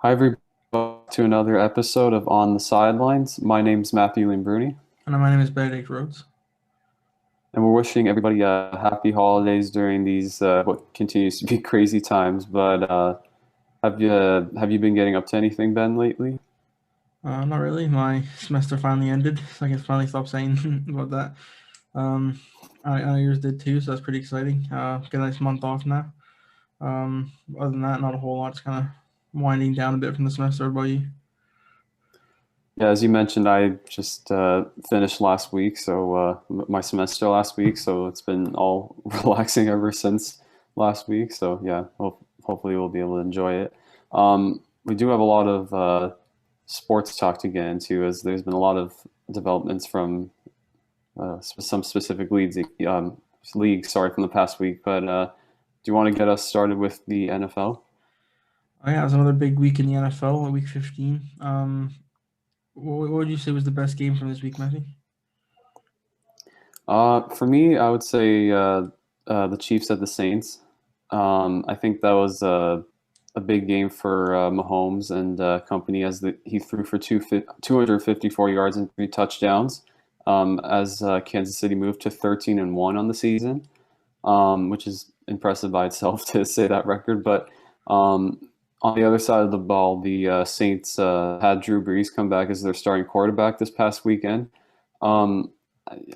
Hi, everybody, to another episode of On the Sidelines. My name's Matthew Limbruni, And my name is Benedict Rhodes. and we're wishing everybody happy holidays during these what continues to be crazy times. But have you been getting up to anything, Ben, lately? Not really. My semester finally ended, so I can finally stop saying about that. Um, I yours did too, so that's pretty exciting. Get a nice month off now. Other than that, not a whole lot. Just kind of winding down a bit from the semester. What about you? Yeah, as you mentioned, I just finished last week, so my semester last week. So it's been all relaxing ever since last week. So yeah, hopefully we'll be able to enjoy it. We do have a lot of sports talk to get into, as there's been a lot of developments from some specific leagues. Sorry, from the past week. But do you want to get us started with the NFL? Oh yeah, it was another big week in the NFL, week 15. What would you say was the best game from this week, Matthew? For me, I would say the Chiefs at the Saints. I think that was a big game for Mahomes and company, as he threw for 254 yards and 3 touchdowns, as Kansas City moved to 13-1 on the season, which is impressive by itself to say that record. But on the other side of the ball, the Saints had Drew Brees come back as their starting quarterback this past weekend. Um,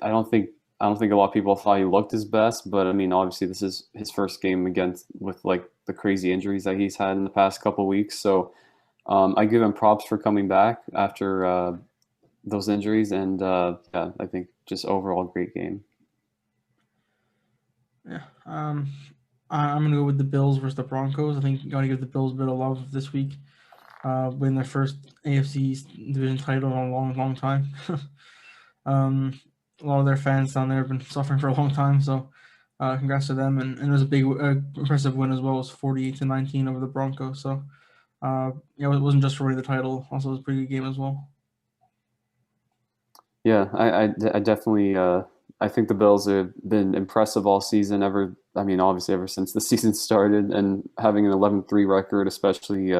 I don't think a lot of people thought he looked his best, but I mean, obviously, this is his first game against with like the crazy injuries that he's had in the past couple of weeks. So I give him props for coming back after those injuries, and yeah, I think just overall great game. Yeah. I'm gonna go with the Bills versus the Broncos. I think you gotta give the Bills a bit of love this week. Win their first AFC division title in a long, long time. um, a lot of their fans down there have been suffering for a long time, so congrats to them. And it was a big, impressive win as well. It was 48-19 over the Broncos. So yeah, it wasn't just for winning the title; also it was a pretty good game as well. Yeah, I definitely I think the Bills have been impressive all season. I mean, obviously ever since the season started, and having an 11-3 record, especially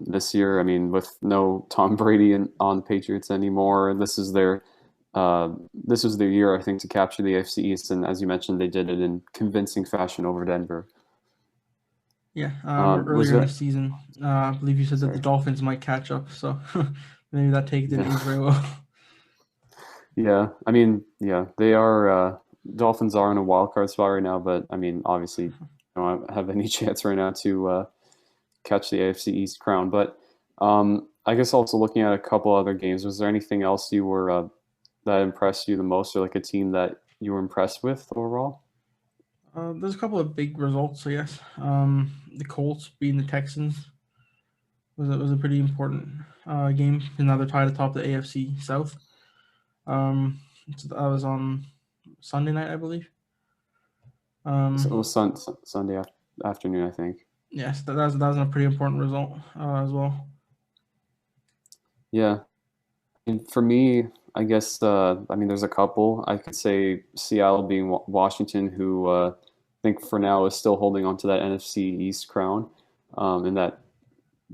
this year. I mean, with no Tom Brady on the Patriots anymore, this was their year, I think, to capture the AFC East. And as you mentioned, they did it in convincing fashion over Denver. Yeah, Was earlier in the that season, I believe you said that the sorry? Dolphins might catch up, so maybe that take didn't Yeah, age very well. yeah. I mean, yeah, they are. Dolphins are in a wild card spot right now, but I mean, obviously, don't have any chance right now to catch the AFC East crown. But I guess also looking at a couple other games, was there anything else you were that impressed you the most, or like a team that you were impressed with overall? There's a couple of big results, I guess. The Colts beating the Texans was a pretty important game. And now they're tied atop the AFC South. Um, so that was on Sunday night, I believe. So it Um, was Sunday afternoon, I think. yes, that was a pretty important result as well. Yeah, and for me, I guess I mean there's a couple. I could say Seattle being Washington, who I think for now is still holding on to that NFC East crown in that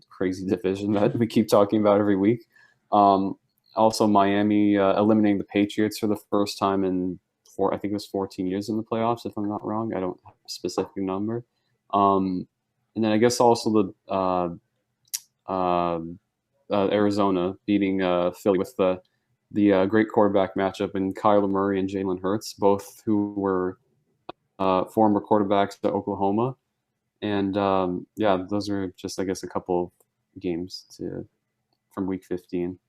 crazy division that we keep talking about every week. Um, Also, Miami eliminating the Patriots for the first time in I think it was 14 years in the playoffs, if I'm not wrong. I don't have a specific number. Um, and then I guess also uh, Arizona beating Philly with the great quarterback matchup in Kyler Murray and Jalen Hurts, both who were former quarterbacks at Oklahoma. And yeah, those are just, I guess, a couple of games from Week 15.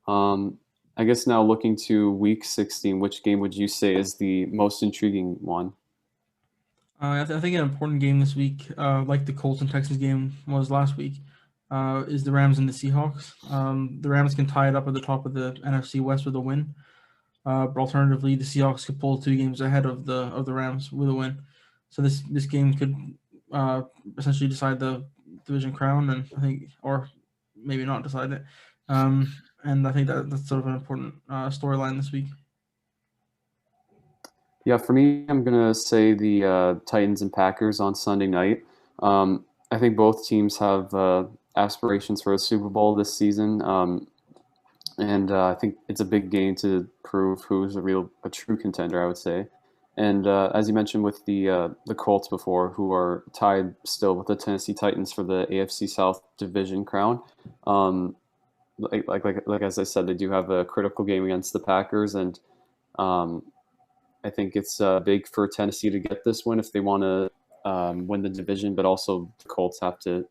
Um, I guess now looking to Week 16, which game would you say is the most intriguing one? I think an important game this week, like the Colts and Texans game was last week, is the Rams and the Seahawks. The Rams can tie it up at the top of the NFC West with a win. But alternatively, the Seahawks could pull 2 games ahead of the Rams with a win. So this game could uh, essentially decide the division crown, and I think, or maybe not decide it. And I think that's sort of an important storyline this week. Yeah, for me, I'm gonna say the Titans and Packers on Sunday night. I think both teams have aspirations for a Super Bowl this season, and I think it's a big game to prove who's a true contender, I would say. And as you mentioned with the Colts before, who are tied still with the Tennessee Titans for the AFC South division crown. Um, like as I said, they do have a critical game against the Packers, and um, I think it's big for Tennessee to get this win if they want to win the division, but also the Colts have to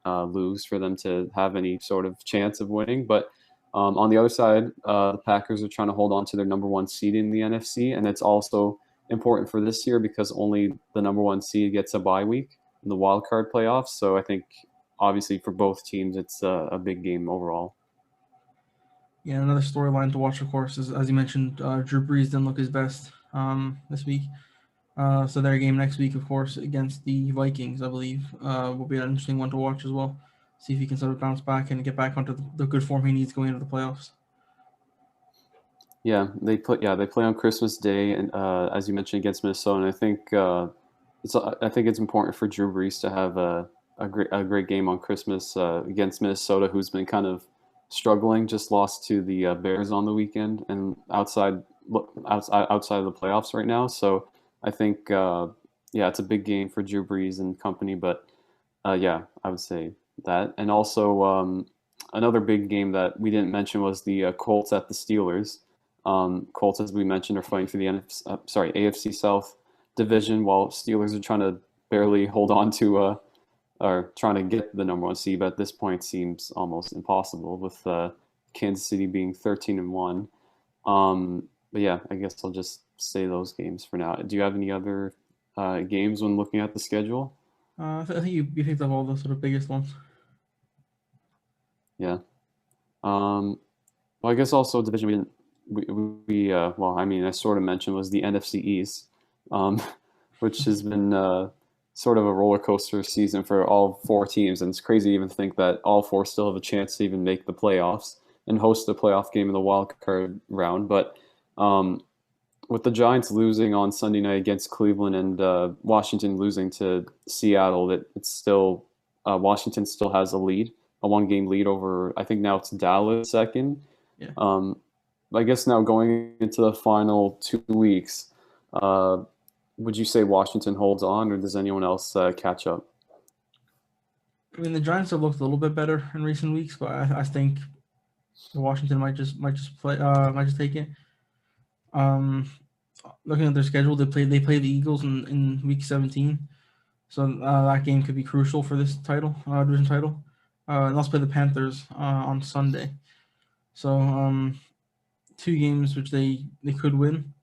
lose for them to have any sort of chance of winning. But on the other side, the Packers are trying to hold on to their number one seed in the NFC, and it's also important for this year because only the number one seed gets a bye week in the wild card playoffs. So I think obviously for both teams, it's a big game overall. Yeah, another storyline to watch, of course, is as you mentioned, Drew Brees didn't look his best this week. So their game next week, of course, against the Vikings, I believe, will be an interesting one to watch as well. See if he can sort of bounce back and get back onto the good form he needs going into the playoffs. They play on Christmas Day, and as you mentioned against Minnesota. And I think it's important for Drew Brees to have a great game on Christmas against Minnesota, who's been kind of struggling. Just lost to the Bears on the weekend, and outside of the playoffs right now. So I think it's a big game for Drew Brees and company. But yeah, I would say that, and also another big game that we didn't mention was the Colts at the Steelers. Colts, as we mentioned, are fighting for the AFC South division, while Steelers are trying to barely hold on to or trying to get the number one seed. But at this point, seems almost impossible with Kansas City being 13-1. But yeah, I guess I'll just say those games for now. Do you have any other games when looking at the schedule? I think you picked up all the sort of biggest ones. Yeah. Well, I guess also division we didn't well, I mean, I sort of mentioned was the NFC East, um, which has been sort of a roller coaster season for all four teams, and it's crazy to even think that all four still have a chance to even make the playoffs and host a playoff game in the wild card round. But um, with the Giants losing on Sunday night against Cleveland and Washington losing to Seattle, that it's still Washington still has a one-game lead over. I think now it's Dallas second. Yeah. I guess now going into the final 2 weeks, would you say Washington holds on, or does anyone else catch up? I mean, the Giants have looked a little bit better in recent weeks, but I think Washington might just take it. Looking at their schedule, they play the Eagles in week 17, so that game could be crucial for this division title. And also play the Panthers on Sunday. So two games which they could win.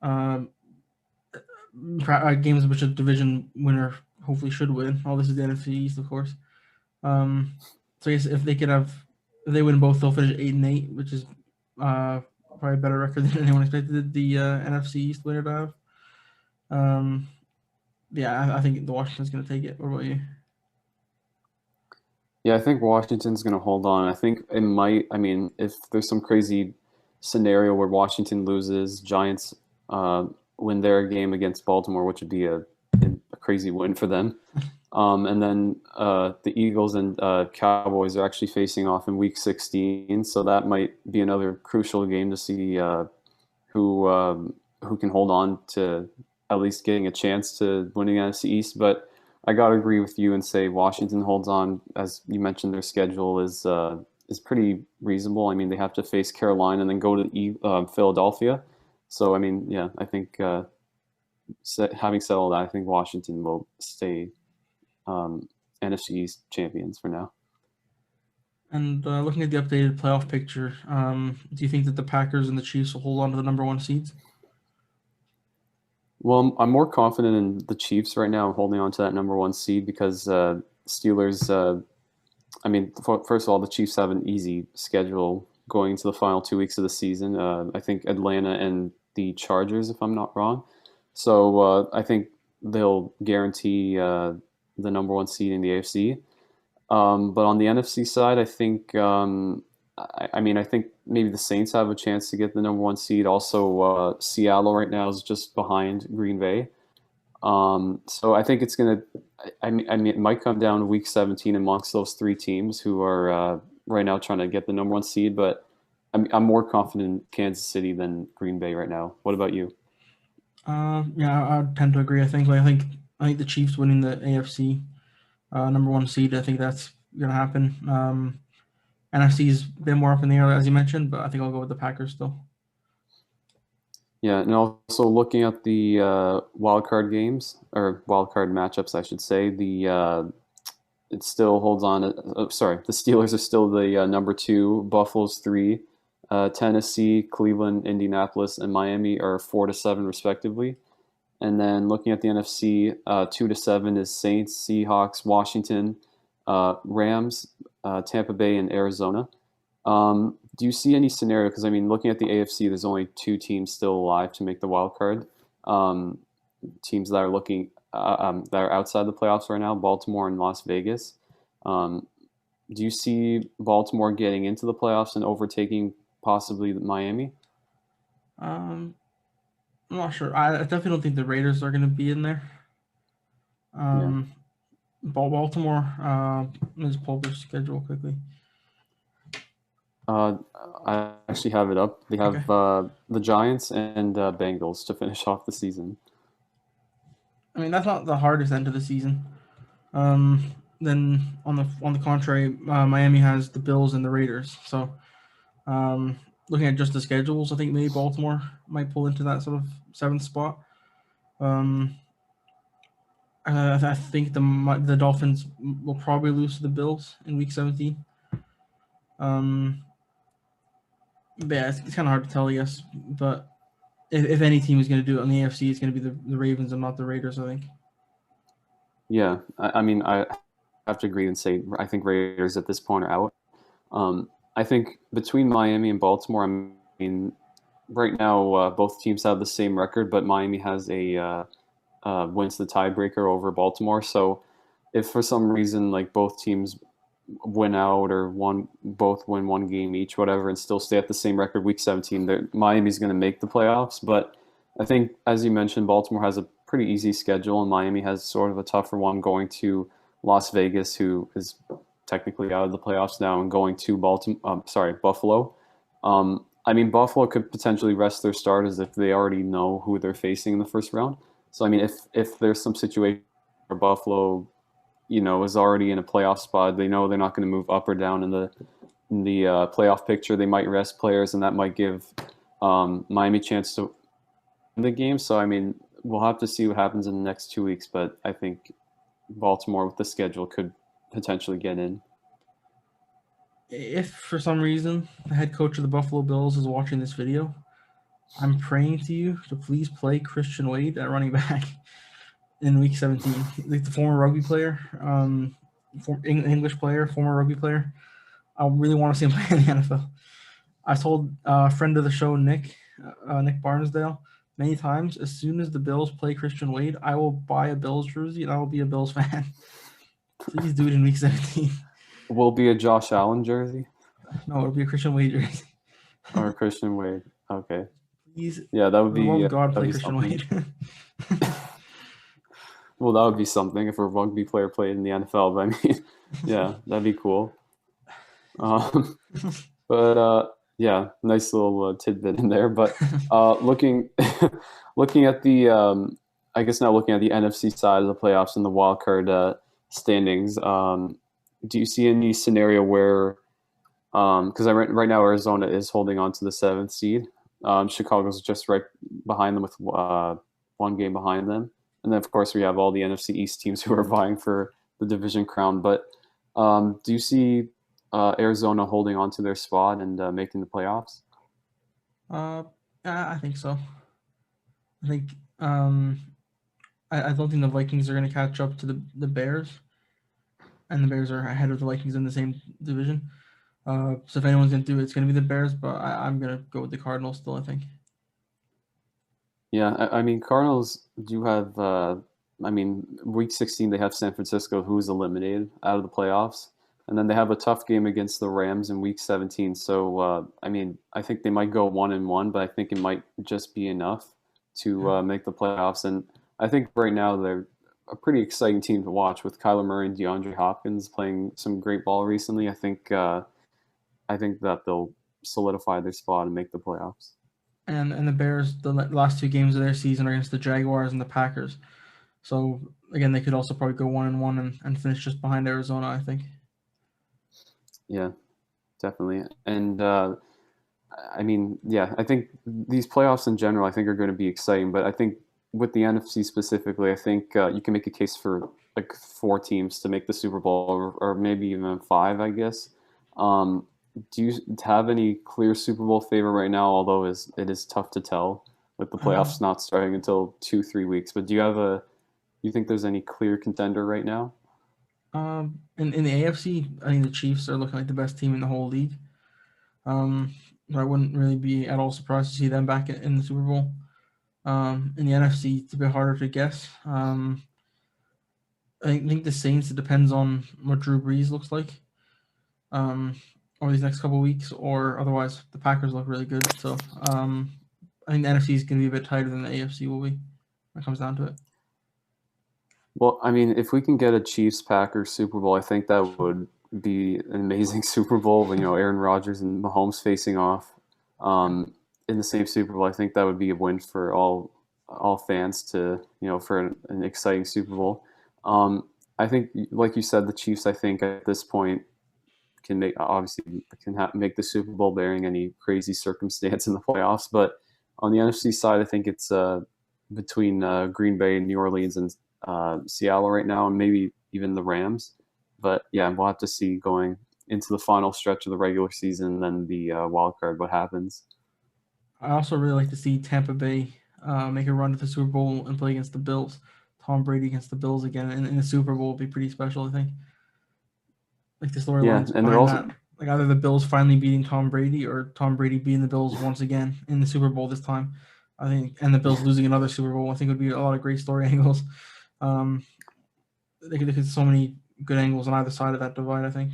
Games which a division winner hopefully should win. All this is the NFC East, of course. So I guess if they win both, they'll finish 8-8, which is probably a better record than anyone expected the NFC East winner to have. I think the Washington's going to take it. What about you? Yeah, I think Washington's going to hold on. I think it might. I mean, if there's some crazy scenario where Washington loses, Giants win their game against Baltimore, which would be a crazy win for them. And then the Eagles and Cowboys are actually facing off in Week 16, so that might be another crucial game to see who can hold on to at least getting a chance to winning NFC East. But I gotta agree with you and say Washington holds on. As you mentioned, their schedule is pretty reasonable. I mean, they have to face Carolina and then go to Philadelphia. So I mean, yeah, I think having said all that, I think Washington will stay NFC East champions for now. And looking at the updated playoff picture, do you think that the Packers and the Chiefs will hold on to the number one seeds? Well, I'm more confident in the Chiefs right now. I'm holding on to that number one seed because Steelers. I mean, first of all, the Chiefs have an easy schedule going into the final 2 weeks of the season. I think Atlanta and the Chargers, if I'm not wrong. So I think they'll guarantee the number one seed in the AFC. But on the NFC side, I think I think maybe the Saints have a chance to get the number one seed. Also, Seattle right now is just behind Green Bay. So I think it's gonna. I mean, it might come down to week 17 amongst those three teams who are right now trying to get the number one seed. But I'm more confident in Kansas City than Green Bay right now. What about you? Yeah, I tend to agree. I think the Chiefs winning the AFC number one seed. I think that's gonna happen. NFC's been more up in the air as you mentioned, but I think I'll go with the Packers still. Yeah, and also looking at the wild card games or wild card matchups, I should say. It still holds on. Sorry, the Steelers are still the number two. Buffalo's three. Tennessee, Cleveland, Indianapolis, and Miami are 4-7 respectively. And then looking at the NFC, 2-7 is Saints, Seahawks, Washington, Rams, Tampa Bay, and Arizona. Do you see any scenario? Because I mean, looking at the AFC, there's only two teams still alive to make the wild card. Um, Teams that are looking that are outside the playoffs right now: Baltimore and Las Vegas. Um, do you see Baltimore getting into the playoffs and overtaking possibly Miami? Um, I'm not sure. I definitely don't think the Raiders are going to be in there. Yeah. Baltimore. Let's pull up their schedule quickly. I actually have it up. They Okay. have the Giants and Bengals to finish off the season. I mean, that's not the hardest end of the season. Then on the contrary, Miami has the Bills and the Raiders. So, looking at just the schedules, I think maybe Baltimore might pull into that sort of seventh spot. Um, I think the Dolphins will probably lose to the Bills in Week 17. But yeah, it's kind of hard to tell, I guess. But if any team is going to do it on the AFC, it's going to be the Ravens and not the Raiders, I think. Yeah, I mean, I have to agree and say I think Raiders at this point are out. I think between Miami and Baltimore, I mean, right now both teams have the same record, but Miami has a wins the tiebreaker over Baltimore. So if for some reason like both teams win out or both win one game each, whatever, and still stay at the same record week 17, Miami's going to make the playoffs. But I think, as you mentioned, Baltimore has a pretty easy schedule, and Miami has sort of a tougher one going to Las Vegas, who is technically out of the playoffs now, and going to Buffalo. I mean, Buffalo could potentially rest their starters if they already know who they're facing in the first round. So, I mean, if there's some situation where Buffalo, is already in a playoff spot, they know they're not going to move up or down in the playoff picture. They might rest players, and that might give Miami a chance to win the game. So, I mean, we'll have to see what happens in the next 2 weeks, but I think Baltimore with the schedule could potentially get in. If for some reason the head coach of the Buffalo Bills is watching this video, I'm praying to you to please play Christian Wade at running back in Week 17. Like the former rugby player, English player, former rugby player. I really want to see him play in the NFL. I told a friend of the show, Nick Barnesdale, many times, as soon as the Bills play Christian Wade, I will buy a Bills jersey and I will be a Bills fan. Please do it in Week 17. Will be a Josh Allen jersey No, it'll be a Christian Wade jersey. or a Christian Wade. Okay. Please, Yeah, that would for the love be of God, that'd play be Christian something. Wade. Well, that would be something if a rugby player played in the NFL. But I mean, yeah, that'd be cool. But yeah, nice little tidbit in there. But looking looking at the I guess now looking at the NFC side of the playoffs and the wild card standings, do you see any scenario where because right now Arizona is holding on to the seventh seed, Chicago's just right behind them with one game behind them, and then of course we have all the NFC East teams who are vying for the division crown. But do you see Arizona holding on to their spot and making the playoffs? I think so. I think I don't think the Vikings are going to catch up to the Bears, and the Bears are ahead of the Vikings in the same division. So if anyone's going to do it, it's going to be the Bears, but I'm going to go with the Cardinals still, I think. Yeah, I mean, Cardinals do have, I mean, week 16, they have San Francisco, who's eliminated out of the playoffs. And then they have a tough game against the Rams in week 17. So, I mean, I think they might go 1-1, but I think it might just be enough to make the playoffs. And I think right now a pretty exciting team to watch with Kyler Murray and DeAndre Hopkins playing some great ball recently. I think that they'll solidify their spot and make the playoffs. And the Bears, the last 2 games of their season are against the Jaguars and the Packers. So again, they could also probably go 1-1 and finish just behind Arizona, I think. Yeah, definitely. And I mean, yeah, I think these playoffs in general, I think are going to be exciting. But I think with the NFC specifically, I think you can make a case for like 4 teams to make the Super Bowl, or maybe even 5, I guess. Um, do you have any clear Super Bowl favorite right now? Although it is tough to tell with the playoffs not starting until 2-3 weeks. But do you think there's any clear contender right now? In the AFC, I think the Chiefs are looking like the best team in the whole league. I wouldn't really be at all surprised to see them back in the Super Bowl. In the NFC, it's a bit harder to guess. I think the Saints, it depends on what Drew Brees looks like over these next couple of weeks, or otherwise the Packers look really good. So I think the NFC is going to be a bit tighter than the AFC will be when it comes down to it. Well, I mean, if we can get a Chiefs Packers Super Bowl, I think that would be an amazing Super Bowl. You know, Aaron Rodgers and Mahomes facing off in the same Super Bowl. I think that would be a win for all fans to for an exciting Super Bowl. I think, like you said, the Chiefs. I think at this point can make the Super Bowl bearing any crazy circumstance in the playoffs. But on the NFC side, I think it's between Green Bay and New Orleans and Seattle right now, and maybe even the Rams. But yeah, we'll have to see going into the final stretch of the regular season, and then the wild card, what happens. I also really like to see Tampa Bay make a run to the Super Bowl and play against the Bills. Tom Brady against the Bills again in the Super Bowl would be pretty special, I think. Like the storylines And they're behind also that, like either the Bills finally beating Tom Brady or Tom Brady beating the Bills once again in the Super Bowl this time. I think, and the Bills losing another Super Bowl, I think would be a lot of great story angles. They could so many good angles on either side of that divide, I think.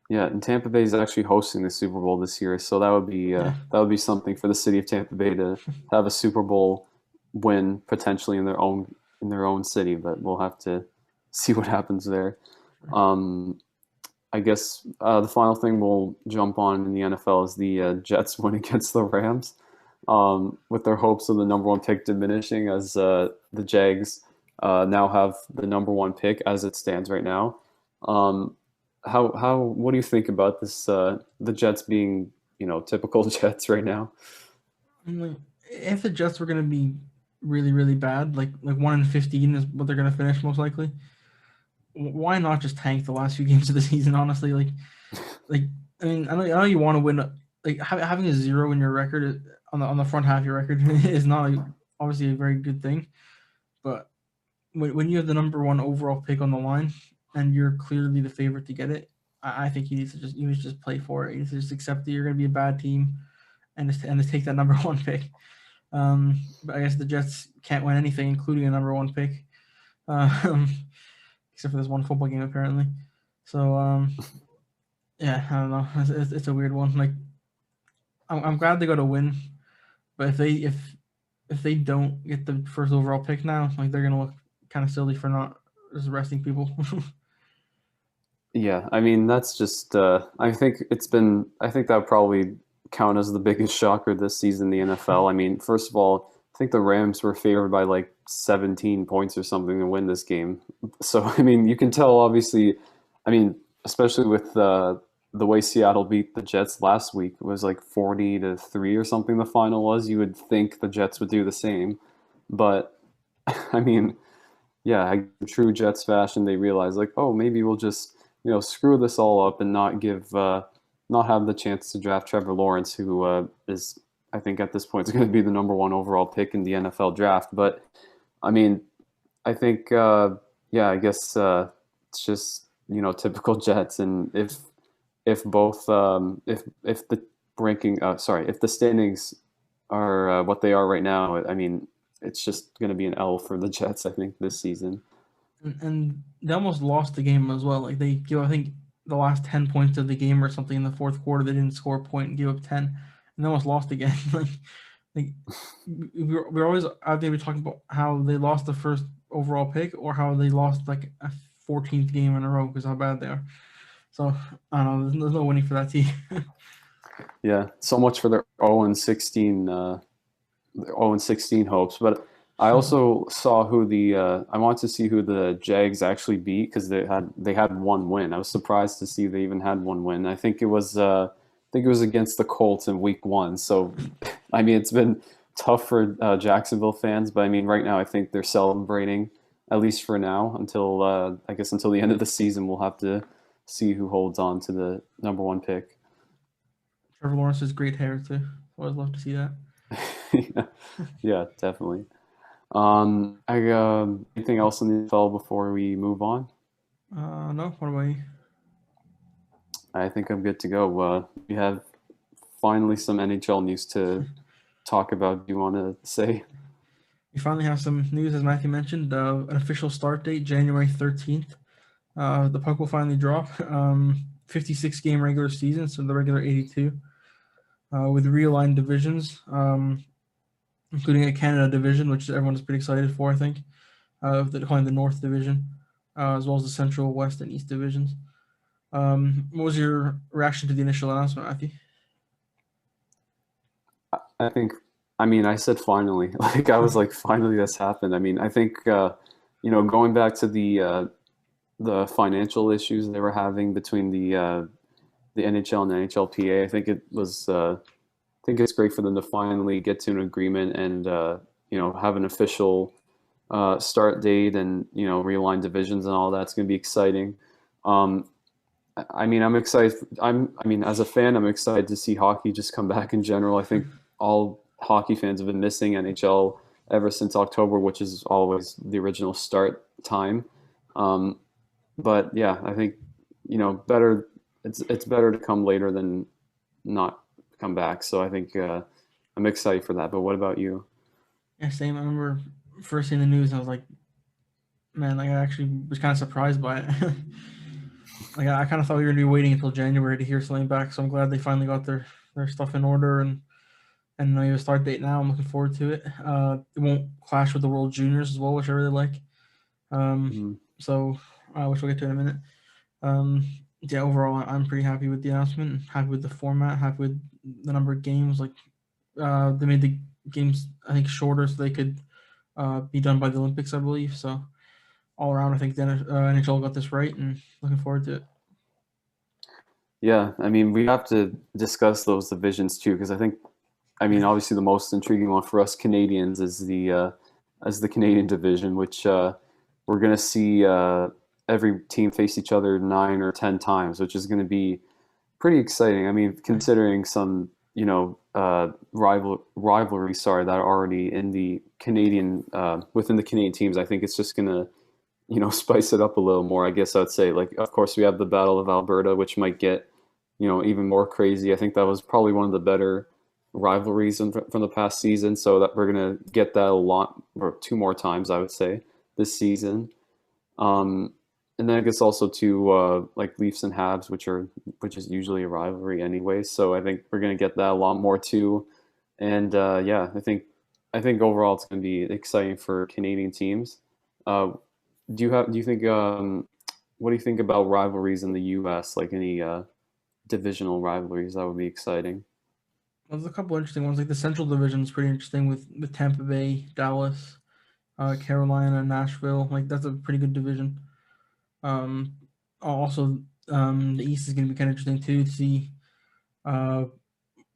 Yeah, and Tampa Bay is actually hosting the Super Bowl this year, so that would be something for the city of Tampa Bay to have a Super Bowl win potentially in their own city. But we'll have to see what happens there. I guess the final thing we'll jump on in the NFL is the Jets win against the Rams, with their hopes of the number 1 pick diminishing as the Jags now have the number 1 pick as it stands right now. What do you think about this? The Jets being typical Jets right now. If the Jets were going to be really really bad, like 1-15 is what they're going to finish most likely. Why not just tank the last few games of the season? Honestly, I mean, I know you want to win. Like having a 0 in your record on the front half of your record is not obviously a very good thing. But when you have the number 1 overall pick on the line and you're clearly the favorite to get it, I think you need to just play for it. You need to just accept that you're going to be a bad team and just take that number 1 pick. But I guess the Jets can't win anything, including a number 1 pick. Except for this one football game, apparently. So, yeah, I don't know. It's a weird one. Like, I'm glad they got a win, but if they don't get the first overall pick now, like they're gonna look kind of silly for not just resting people. Yeah, I mean that's just. I think that would probably count as the biggest shocker this season in the NFL. I mean, first of all, I think the Rams were favored by like 17 points or something to win this game. So, I mean, you can tell, obviously, I mean, especially with the way Seattle beat the Jets last week, it was like 40-3 or something the final was. You would think the Jets would do the same. But, I mean, yeah, in true Jets fashion, they realized, like, oh, maybe we'll just, screw this all up and not have the chance to draft Trevor Lawrence, who is, I think at this point, is going to be the number 1 overall pick in the NFL draft. But I mean, I think, I guess it's just typical Jets, and if both if the if the standings are what they are right now, I mean, it's just going to be an L for the Jets, I think, this season. And they almost lost the game as well. Like they give, I think, the last 10 points of the game or something in the fourth quarter. They didn't score a point and give up 10, and they almost lost again. like we're always out there talking about how they lost the first overall pick, or how they lost like a 14th game in a row because how bad they are. So I don't know. There's no winning for that team. Yeah, so much for their 0-16 0-16 hopes. But I also saw who the I wanted to see who the Jags actually beat because they had one win. I was surprised to see they even had one win. I think it was against the Colts in Week 1. So I mean, it's been tough for Jacksonville fans, but I mean, right now I think they're celebrating, at least for now, until I guess until the end of the season. We'll have to see who holds on to the number one pick. Trevor Lawrence has great hair too. Always love to see that. Yeah, yeah, definitely. Anything else in the NFL before we move on? No. What about you? I think I'm good to go. We have finally some NHL news to talk about. Do you want to say? We finally have some news, as Matthew mentioned. An official start date, January 13th. The puck will finally drop. 56 game regular season, so the regular 82. With realigned divisions, including a Canada division, which everyone's pretty excited for, I think. Calling the North Division, as well as the Central, West, and East divisions. What was your reaction to the initial announcement, Matthew? I think, I mean, I said finally. Like I was like, finally, this happened. I mean, I think going back to the financial issues they were having between the NHL and the NHLPA, I think it was. I think it's great for them to finally get to an agreement and have an official start date and realign divisions and all that's going to be exciting. I mean, I'm excited. I mean, as a fan, I'm excited to see hockey just come back in general. I think all hockey fans have been missing NHL ever since October, which is always the original start time. But yeah, I think better. It's better to come later than not come back. So I think I'm excited for that. But what about you? Yeah, same. I remember first seeing the news, and I was like, man, like I actually was kind of surprised by it. Like I kind of thought we were gonna be waiting until January to hear something back. So I'm glad they finally got their stuff in order and you have a start date now. I'm looking forward to it. It won't clash with the World Juniors as well, which I really like. Mhm. So which we'll get to in a minute. Yeah, overall, I'm pretty happy with the announcement. Happy with the format. Happy with the number of games. Like they made the games, I think, shorter so they could be done by the Olympics, I believe. So all around, I think the NHL got this right, and looking forward to it. Yeah, I mean, we have to discuss those divisions too, because I mean, obviously the most intriguing one for us Canadians is the Canadian division, which we're going to see every team face each other 9 or 10 times, which is going to be pretty exciting. I mean, considering some rivalries, sorry, that are already in the Canadian within the Canadian teams, I think it's just going to spice it up a little more. I guess I'd say, like, of course, we have the Battle of Alberta, which might get even more crazy. I think that was probably one of the better rivalries from the past season. So that we're gonna get that a lot, or two more times, I would say, this season. And then I guess also to like Leafs and Habs, which is usually a rivalry anyway. So I think we're gonna get that a lot more too. And yeah, I think overall it's gonna be exciting for Canadian teams. Do you think what do you think about rivalries in the U.S. like any divisional rivalries that would be exciting? There's a couple interesting ones. Like the Central Division is pretty interesting with Tampa Bay, Dallas, Carolina, Nashville. Like that's a pretty good division. Um, Also, the East is going to be kind of interesting too to see uh,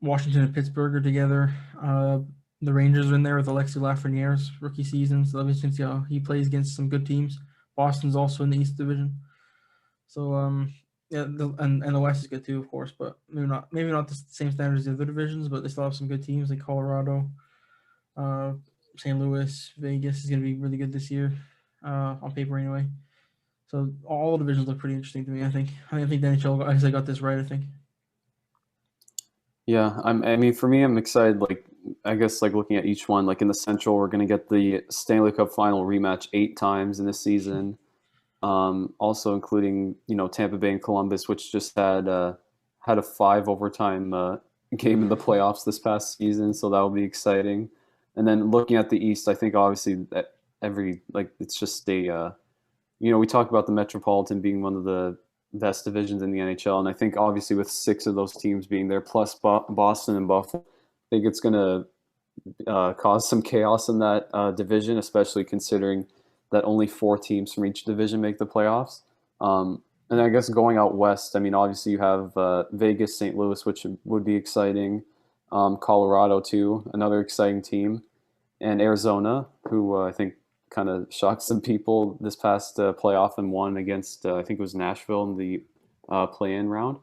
Washington and Pittsburgh are together. The Rangers are in there with Alexis Lafreniere's rookie season, so obviously see how he plays against some good teams. Boston's also in the East Division, so yeah, and the West is good too, of course, but maybe not the same standards as the other divisions, but they still have some good teams like Colorado, uh, St. Louis, Vegas is going to be really good this year, on paper anyway. So all divisions look pretty interesting to me. I think the NHL actually got this right. I think. Yeah, I mean, for me, I'm excited. Like, I guess, like looking at each one, like in the Central, we're gonna get the Stanley Cup Final rematch 8 times in this season. Also including Tampa Bay and Columbus, which just had a 5 overtime game in the playoffs this past season, so that will be exciting. And then looking at the East, I think obviously that it's just we talk about the Metropolitan being one of the best divisions in the NHL, and I think obviously with 6 of those teams being there, plus Boston and Buffalo, I think it's going to cause some chaos in that division, especially considering that only 4 teams from each division make the playoffs. And I guess going out west, I mean, obviously you have Vegas, St. Louis, which would be exciting. Colorado too, another exciting team, and Arizona, who I think kind of shocked some people this past playoff and won against I think it was Nashville in the play-in round.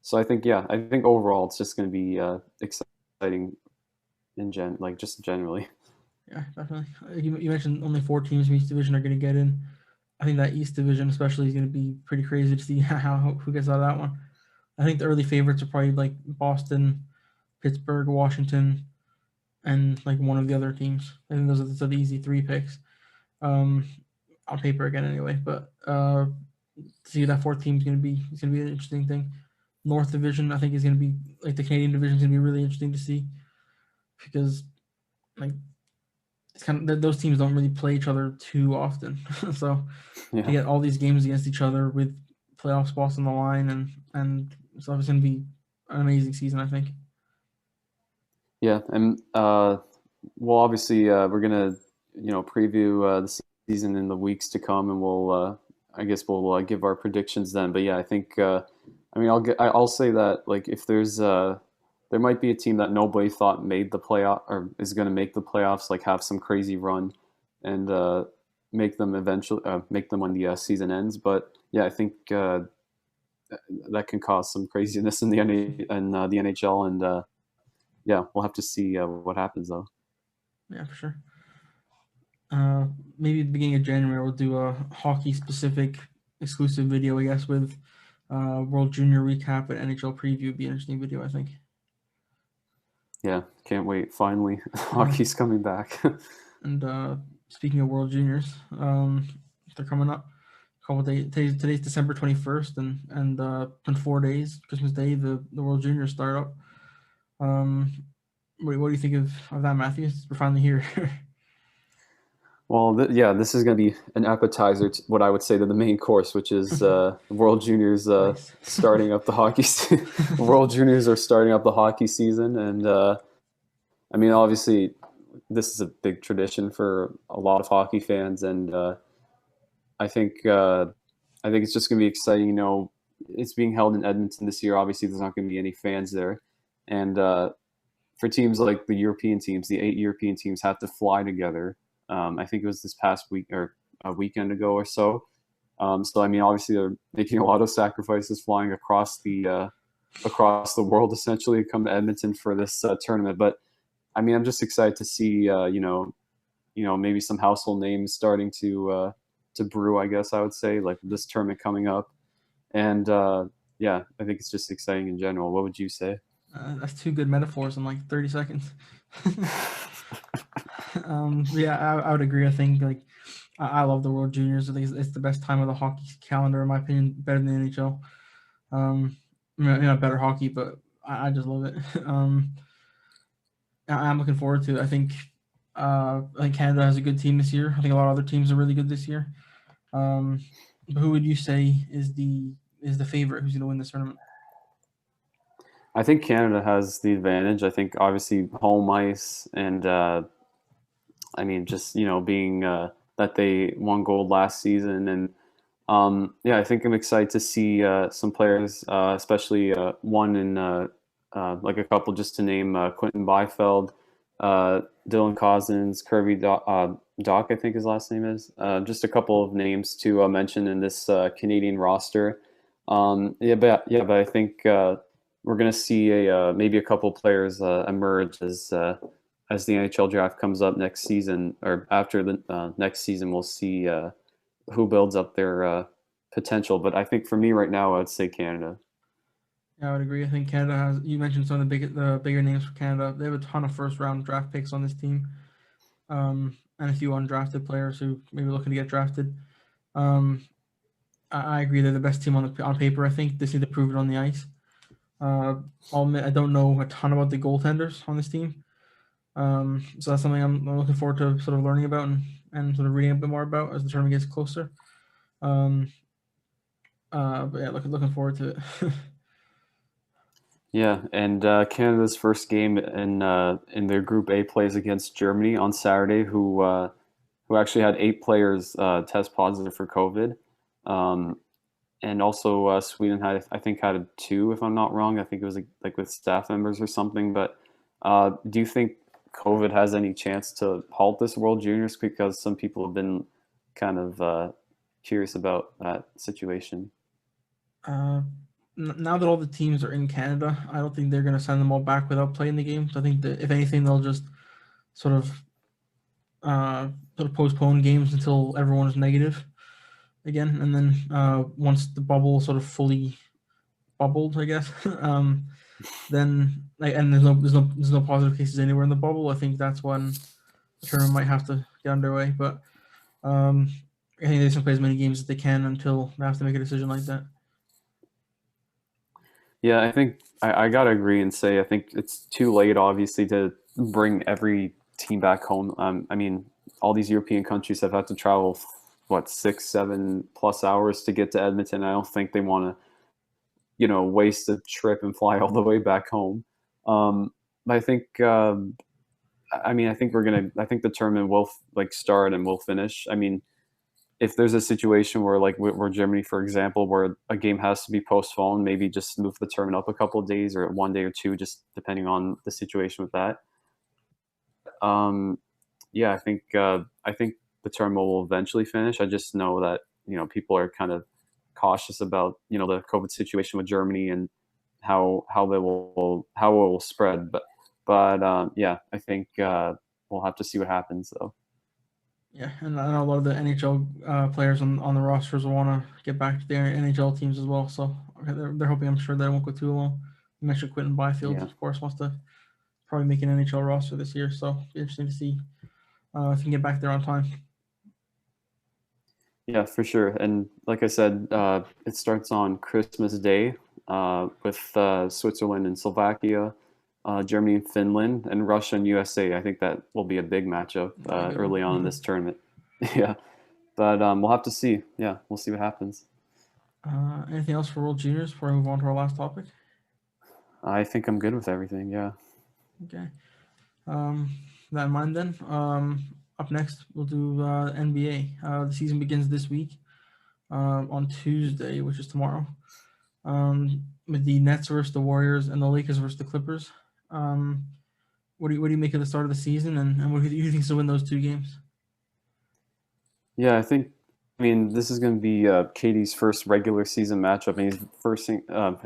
So I think overall it's just going to be exciting just generally. Yeah, definitely. You mentioned only 4 teams from each division are going to get in. I think that East division especially is going to be pretty crazy to see who gets out of that one. I think the early favorites are probably like Boston, Pittsburgh, Washington, and like one of the other teams. I think those are the easy 3 picks. On paper again anyway, but to see that 4th team is going to be an interesting thing. North division I think is going to be like the Canadian division is going to be really interesting to see, because like it's kind of those teams don't really play each other too often. So to get all these games against each other with playoff spots on the line, and so it's going to be an amazing season, I think. Yeah, and well, obviously we're gonna preview the season in the weeks to come, and we'll give our predictions then. But yeah, I think I'll say that like if there might be a team that nobody thought made the playoff or is going to make the playoffs, like have some crazy run and make them when the season ends. But yeah, I think that can cause some craziness in the NHL, and yeah, we'll have to see what happens though. Yeah, for sure. Maybe at the beginning of January we'll do a hockey specific exclusive video, I guess, with World Junior recap and NHL preview. Would be an interesting video, I think. Yeah, can't wait. Finally, hockey's coming back. And speaking of World Juniors, they're coming up. Today's December 21st, and in 4 days, Christmas Day, the World Juniors start up. What do you think of that, Matthew? We're finally here. Well, this is going to be an appetizer to what I would say to the main course, which is World Juniors Nice. starting up the hockey. World Juniors are starting up the hockey season, and I mean, obviously, this is a big tradition for a lot of hockey fans, and I think it's just going to be exciting. It's being held in Edmonton this year. Obviously, there's not going to be any fans there, and for teams like the European teams, the 8 European teams have to fly together. I think it was this past week or a weekend ago or so. So I mean, obviously they're making a lot of sacrifices flying across the world essentially to come to Edmonton for this tournament. But I mean, I'm just excited to see maybe some household names starting to brew. I guess I would say like this tournament coming up, and yeah, I think it's just exciting in general. What would you say? That's 2 good metaphors in like 30 seconds. Yeah, I would agree. I think like I love the World Juniors. I think it's the best time of the hockey calendar, in my opinion, better than the NHL. Better hockey, but I just love it. I'm looking forward to it. I think Canada has a good team this year. I think a lot of other teams are really good this year. But who would you say is the favorite? Who's going to win this tournament? I think Canada has the advantage. I think obviously home ice, and I mean just being that they won gold last season, and yeah, I think I'm excited to see some players, especially one in like a couple just to name: Quentin Byfield, Dylan Cousins, Kirby Doc, I think his last name is. Just a couple of names to mention in this Canadian roster. But I think we're going to see maybe a couple players emerge as the NHL draft comes up next season, or after the next season. We'll see who builds up their potential. But I think for me right now, I would say Canada. Yeah, I would agree. I think Canada has. You mentioned some of the bigger names for Canada. They have a ton of first-round draft picks on this team, and a few undrafted players who may be looking to get drafted. I agree they're the best team on paper. I think they need to prove it on the ice. I'll admit I don't know a ton about the goaltenders on this team. So that's something I'm looking forward to sort of learning about and sort of reading a bit more about as the tournament gets closer. Um, but yeah, looking forward to it. Yeah, and Canada's first game in their Group A plays against Germany on Saturday, who actually had 8 players test positive for COVID. Um, and also Sweden had, I think, had 2, if I'm not wrong. I think it was like with staff members or something. But do you think COVID has any chance to halt this World Juniors? Because some people have been kind of curious about that situation. uh, Now that all the teams are in Canada, I don't think they're going to send them all back without playing the games. I think that if anything, they'll just sort of sort of postpone games until everyone is negative again, and then once the bubble sort of fully bubbled, I guess, then like, and there's no positive cases anywhere in the bubble. I think that's when the tournament might have to get underway. But I think they just play as many games as they can until they have to make a decision like that. Yeah, I think I gotta agree and say I think it's too late, obviously, to bring every team back home. I mean, all these European countries have had to travel what 6, 7+ hours to get to Edmonton. I don't think they want to, waste a trip and fly all the way back home. But I think, I mean, I think the tournament will like start and will finish. I mean, if there's a situation where like where Germany, for example, where a game has to be postponed, maybe just move the tournament up a couple of days or one day or two, just depending on the situation with that. Um, yeah, I think the tournament will eventually finish. I just know that people are kind of cautious about the COVID situation with Germany and how it will spread. But yeah, I think we'll have to see what happens though. Yeah, and I know a lot of the NHL players on the rosters will want to get back to their NHL teams as well. So they're hoping, I'm sure, that it won't go too long. You mentioned Quentin Byfield, Yeah. of course, wants to probably make an NHL roster this year. So it'll be interesting to see if he can get back there on time. Yeah, for sure. And like I said, it starts on Christmas Day with Switzerland and Slovakia, Germany and Finland, and Russia and USA. I think that will be a big matchup Very good early on in one. this tournament. Yeah, but we'll have to see. Yeah, we'll see what happens. Anything else for World Juniors before we move on to our last topic? I think I'm good with everything. Yeah. Okay. Um, that in mind, then. Up next, we'll do NBA. The season begins this week on Tuesday, which is tomorrow, with the Nets versus the Warriors and the Lakers versus the Clippers. Um, what do you make of the start of the season, and what do you think to win those 2 games? Yeah, I mean, this is going to be KD's first regular season matchup, and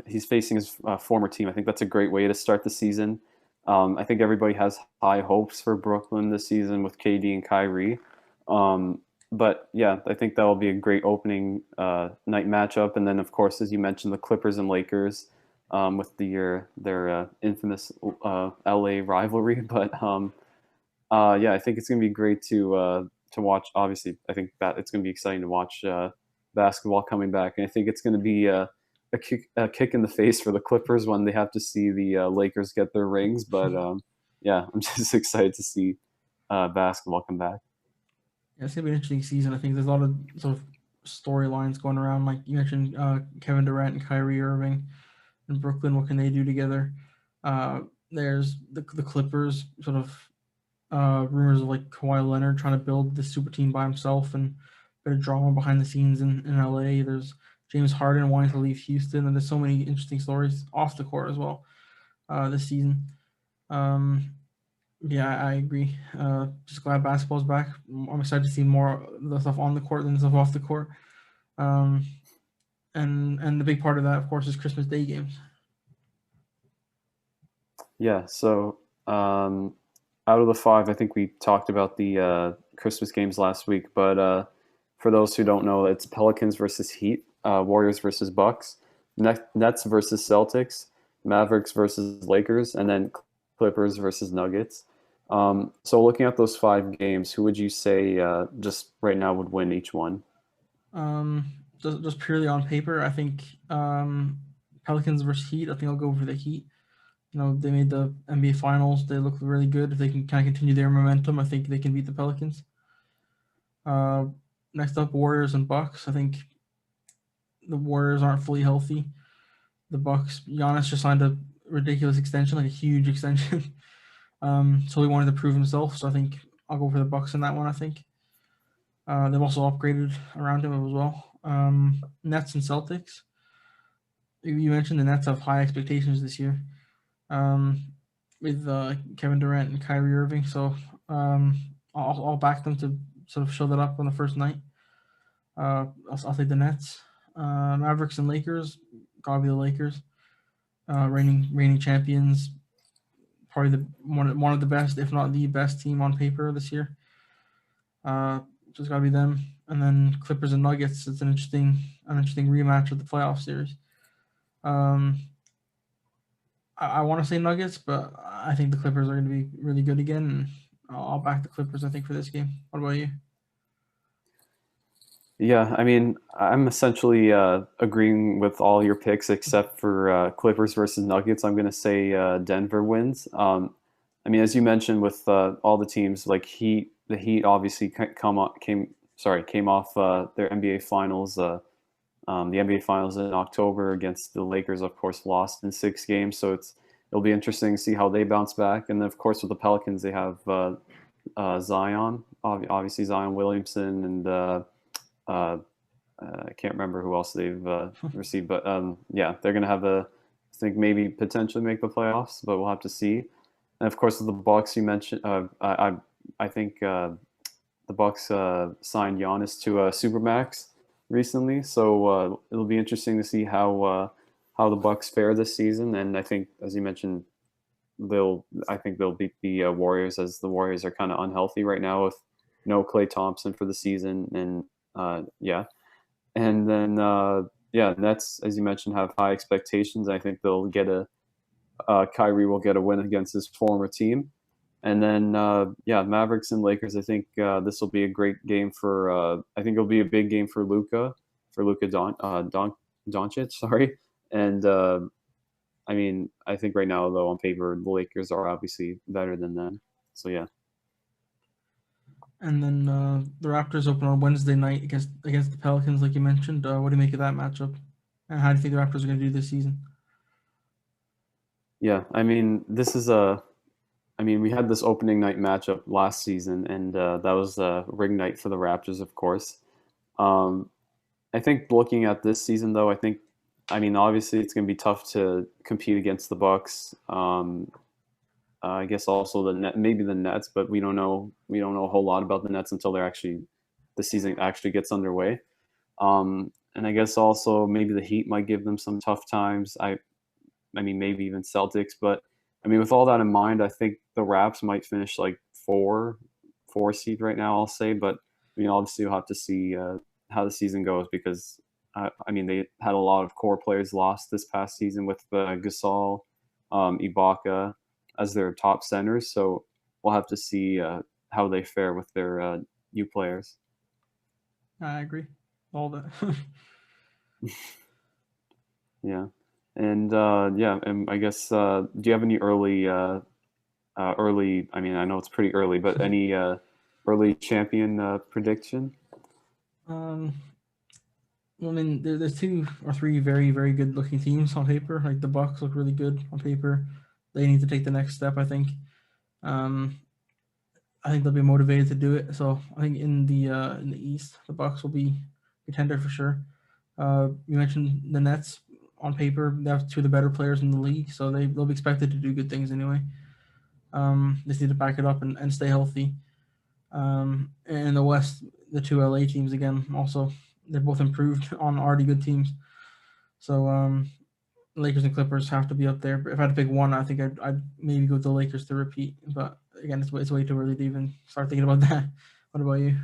he's facing his former team. I think that's a great way to start the season. I think everybody has high hopes for Brooklyn this season with KD and Kyrie. But yeah, I think that will be a great opening night matchup. And then, of course, as you mentioned, the Clippers and Lakers with their infamous LA rivalry. But yeah, I think it's going to be great to watch. Obviously, I think that it's going to be exciting to watch basketball coming back, and I think it's going to be a kick in the face for the Clippers when they have to see the Lakers get their rings. But yeah, I'm just excited to see basketball come back. Yeah, it's gonna be an interesting season. I think there's a lot of sort of storylines going around. Like you mentioned, Kevin Durant and Kyrie Irving in Brooklyn. What can they do together? Uh, there's the Clippers, sort of rumors of like Kawhi Leonard trying to build this super team by himself, and a bit of drama behind the scenes in LA. There's James Harden wanting to leave Houston, and there's so many interesting stories off the court as well this season. Um, yeah, I agree. Just glad basketball's back. I'm excited to see more of the stuff on the court than the stuff off the court. Um, and the big part of that, of course, is Christmas Day games. Yeah. So out of the 5, I think we talked about the Christmas games last week. But for those who don't know, it's Pelicans versus Heat, Warriors versus Bucks, Nets versus Celtics, Mavericks versus Lakers, and then Clippers versus Nuggets. So looking at those 5 games, who would you say just right now would win each one? Um, just purely on paper, I think Pelicans versus Heat. I think I'll go for the Heat They made the NBA Finals. They look really good. If they can kind of continue their momentum, I think they can beat the Pelicans. Next up, Warriors and Bucks. I think the Warriors aren't fully healthy. The Bucks, Giannis just signed a ridiculous extension, like a huge extension. So he wanted to prove himself. So I think I'll go for the Bucks in that one. I think they've also upgraded around him as well. Nets and Celtics. You mentioned the Nets have high expectations this year, with Kevin Durant and Kyrie Irving. So I'll back them to sort of show that up on the first night. I'll take the Nets. Mavericks and Lakers. Gotta be the Lakers. Reigning champions. Probably one of the best, if not the best team on paper this year. Just gotta be them. And then Clippers and Nuggets. It's an interesting rematch of the playoff series. I want to say Nuggets, but I think the Clippers are going to be really good again. And I'll back the Clippers, I think, for this game. What about you? Yeah, I mean, I'm essentially agreeing with all your picks except for Clippers versus Nuggets. I'm going to say Denver wins. I mean, as you mentioned, with all the teams, like the Heat obviously came off their NBA Finals. The NBA Finals in October against the Lakers, of course, lost in 6 games. So it'll be interesting to see how they bounce back. And then, of course, with the Pelicans, they have Zion, obviously Zion Williamson, and I can't remember who else they've received, but yeah, they're going to have I think maybe potentially make the playoffs, but we'll have to see. And of course, with the Bucks, you mentioned, I think the Bucks signed Giannis to a supermax recently, so it'll be interesting to see how the Bucks fare this season. And I think, as you mentioned, I think they'll beat the Warriors, as the Warriors are kind of unhealthy right now with no Klay Thompson for the season, and yeah. And then, yeah, Nets, as you mentioned, have high expectations. I think they'll get Kyrie will get a win against his former team. And then, yeah, Mavericks and Lakers. I think this will be a great game I think it'll be a big game for Luka Doncic. Sorry. And I mean, I think right now, though, on paper, the Lakers are obviously better than them. So yeah. And then the Raptors open on Wednesday night against the Pelicans, like you mentioned. What do you make of that matchup? And how do you think the Raptors are going to do this season? Yeah, I mean, we had this opening night matchup last season, and that was a ring night for the Raptors, of course. I think looking at this season, though, I mean, obviously it's going to be tough to compete against the Bucks. I guess also maybe the Nets, but we don't know a whole lot about the Nets until the season actually gets underway. And I guess also maybe the Heat might give them some tough times. I mean, maybe even Celtics, but I mean, with all that in mind, I think the Raps might finish like four seed right now, I'll say. But I mean, obviously, we'll have to see how the season goes, because I mean, they had a lot of core players lost this past season with Gasol, Ibaka as their top centers. So we'll have to see how they fare with their new players. I agree. All that. Yeah. And yeah, and I guess do you have any early? I mean, I know it's pretty early, but any early champion prediction? Well, I mean, there's 2 or 3 very, very good looking teams on paper. Like the Bucks look really good on paper. They need to take the next step, I think. I think they'll be motivated to do it. So I think in the East, the Bucks will be contender for sure. You mentioned the Nets. On paper, they have 2 of the better players in the league, so they'll be expected to do good things anyway. They just need to back it up and stay healthy. And in the West, the 2 LA teams again, also they're both improved on already good teams. So Lakers and Clippers have to be up there. But if I had to pick one, I think I'd maybe go with the Lakers to repeat. But again, it's way too early to even start thinking about that. What about you?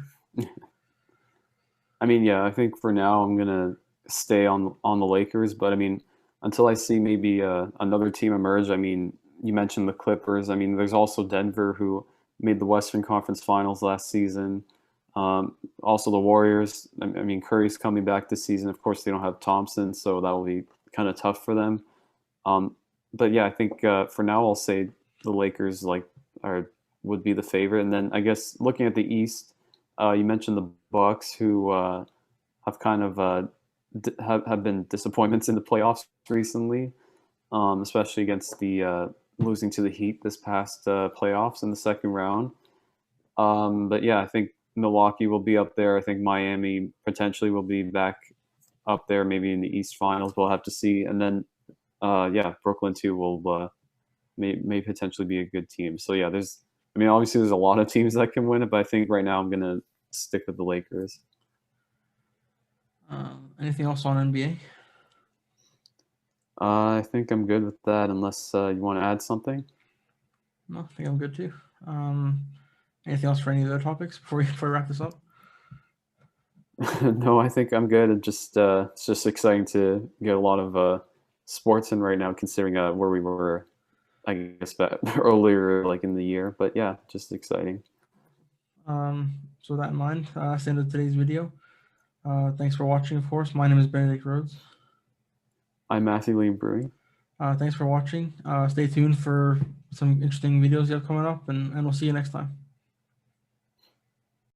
I mean, yeah, I think for now I'm gonna stay on the Lakers, but I mean, until I see maybe another team emerge. I mean, you mentioned the Clippers. I mean, there's also Denver, who made the Western Conference Finals last season. Also the Warriors. I mean, Curry's coming back this season. Of course, they don't have Thompson, so that will be kind of tough for them. but yeah, I think for now I'll say the Lakers would be the favorite, and then I guess looking at the East, you mentioned the Bucks, who have kind of have been disappointments in the playoffs recently, especially against the losing to the Heat this past playoffs in the second round. But yeah, I think Milwaukee will be up there. I think Miami potentially will be back up there, maybe in the East Finals. We'll have to see. And then, yeah, Brooklyn too will may potentially be a good team. So yeah, I mean, obviously there's a lot of teams that can win it, but I think right now I'm gonna stick with the Lakers. Anything else on NBA? I think I'm good with that, unless you want to add something. No, I think I'm good too. Anything else for any other topics before we wrap this up? No, I think I'm good. It's just exciting to get a lot of sports in right now, considering where we were, I guess, earlier, like in the year. But yeah, just exciting. So with that in mind, that's the end of today's video. Thanks for watching, of course. My name is Benedict Rhodes. I'm Matthew Lee Brewing. Thanks for watching. Stay tuned for some interesting videos you have coming up, and we'll see you next time.